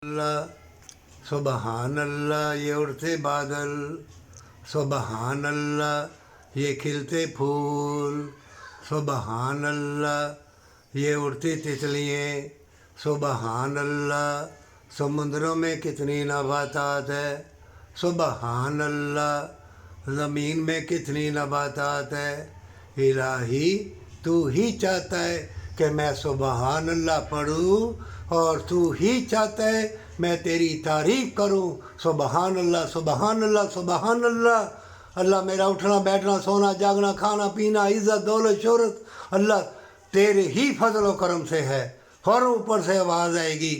अल्लाह सुबहान अल्लाह, ये उड़ते बादल, सुबहान अल्लाह ये खिलते फूल, सुबहान अल्लाह ये उड़ती तितलियाँ, सुबहान अल्लाह समुद्रों में कितनी नबातात है, सुबहान अल्लाह ज़मीन में कितनी नबातात है। इलाही तू ही चाहता है कि मैं सुबहान अल्लाह पढ़ूँ और तू ही चाहता है मैं तेरी तारीफ़ करूँ। सुबहान अल्लाह सुबहान अल्लाह सुबहान अल्लाह। अल्लाह मेरा उठना बैठना सोना जागना खाना पीना इज़्ज़त दौलत शोहरत अल्लाह तेरे ही फजल व करम से है। और ऊपर से आवाज़ आएगी,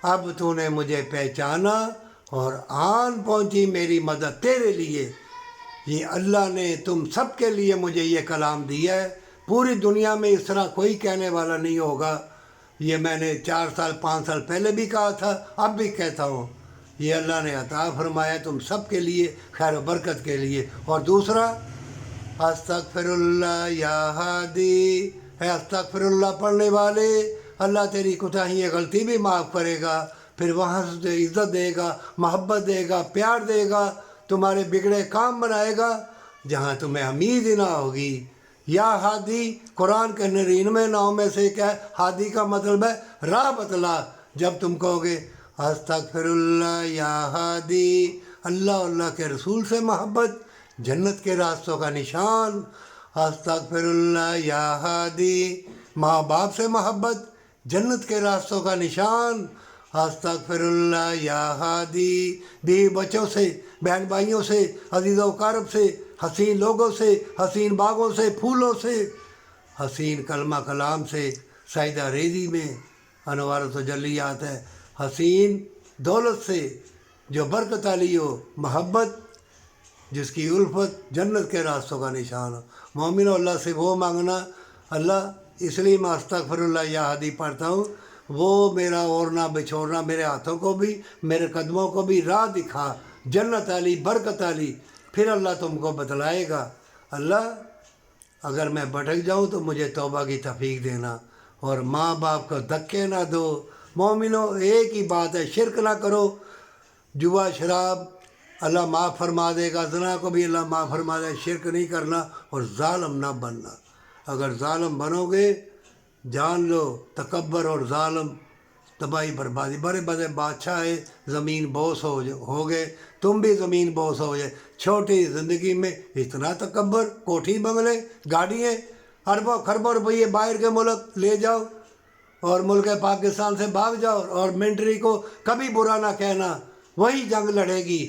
अब तूने मुझे पहचाना और आन पहुँची मेरी मदद तेरे लिए। ये अल्लाह ने तुम सब के लिए मुझे ये कलाम दिया है। पूरी दुनिया में इस तरह कोई कहने वाला नहीं होगा। ये मैंने 4 साल 5 साल पहले भी कहा था, अब भी कहता हूँ। ये अल्लाह ने अता फरमाया तुम सब के लिए खैर व बरकत के लिए। और दूसरा अस्तगफिरुल्लाह या हादी है, अस्तगफिरुल्लाह पढ़ने वाले अल्लाह तेरी कोताहियाँ गलती भी माफ़ करेगा, फिर वहाँ से इज़्ज़त देगा, मोहब्बत देगा, प्यार देगा, तुम्हारे बिगड़े काम बनाएगा जहाँ तुम्हें उम्मीद ही ना होगी। या हादी कुरान के 99 नाम में से क्या है? हादी का मतलब है राह बतला। जब तुम कहोगे अस्तगफिरुल्लाह या हादी, अल्लाह अल्लाह के रसूल से मोहब्बत जन्नत के रास्तों का निशान। अस्तगफिरुल्लाह या हादी, माँ बाप से मोहब्बत जन्नत के रास्तों का निशान। अस्तगफिरुल्लाह या हादी, बीवी बच्चों से बहन भाइयों से अजीज़ कारब से हसीन लोगों से हसीन बागों से फूलों से हसीन कलमा कलाम से साइदा रेजी में अनवार तजल्लियात है, हसीन दौलत से जो बरकत वाली हो, मोहब्बत जिसकी उल्फत जन्नत के रास्तों का निशान हो। मोमिन अल्लाह से वो मांगना, अल्लाह इसलिए मैं अस्तगफिरुल्लाह या हादी पढ़ता हूँ, वो मेरा ओढ़ना बिछोड़ना मेरे हाथों को भी मेरे कदमों को भी राह दिखा जन्नत वाली बरकत वाली। फिर अल्लाह तुमको बतलाएगा। अल्लाह अगर मैं भटक जाऊँ तो मुझे तौबा की तौफीक देना और माँ बाप को धक्के ना दो। मोमिनों एक ही बात है, शिरक ना करो। जुआ शराब अल्लाह माफ़ फरमा देगा, ज़ना को भी अल्लाह माफ़ फरमा देगा। शिरक नहीं करना और ज़ालिम ना बनना। अगर ज़ालिम बनोगे जान लो तकब्बर और ज़ालिम तबाही बर्बादी। बड़े बड़े बादशाह है ज़मीन बोस हो गए, तुम भी ज़मीन बोस हो जाए। छोटी ज़िंदगी में इतना तकब्बर, कोठी बंगले गाड़ियाँ अरबों खरबों रुपये बाहर के मुल्क ले जाओ और मुल्क पाकिस्तान से भाग जाओ और मिलिट्री को कभी बुरा ना कहना, वही जंग लड़ेगी।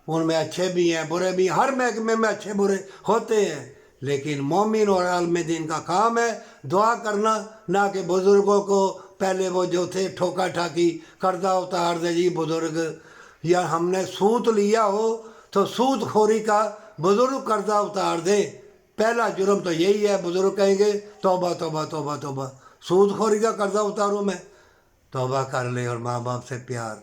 उनमें अच्छे भी हैं बुरे भी, हर महकमे में अच्छे बुरे होते हैं, लेकिन मोमिन और आलम दीन का काम है दुआ करना, ना कि बुज़ुर्गों को पहले वो जो थे ठोका ठाकी कर्जा उतार दे जी बुज़ुर्ग, या हमने सूद लिया हो तो सूद खोरी का बुज़ुर्ग कर्जा उतार दे। पहला जुर्म तो यही है, बुज़ुर्ग कहेंगे तौबा तौबा तौबा तौबा, सूद खोरी का कर्जा उतारूँ मैं, तौबा कर ले और माँ बाप से प्यार।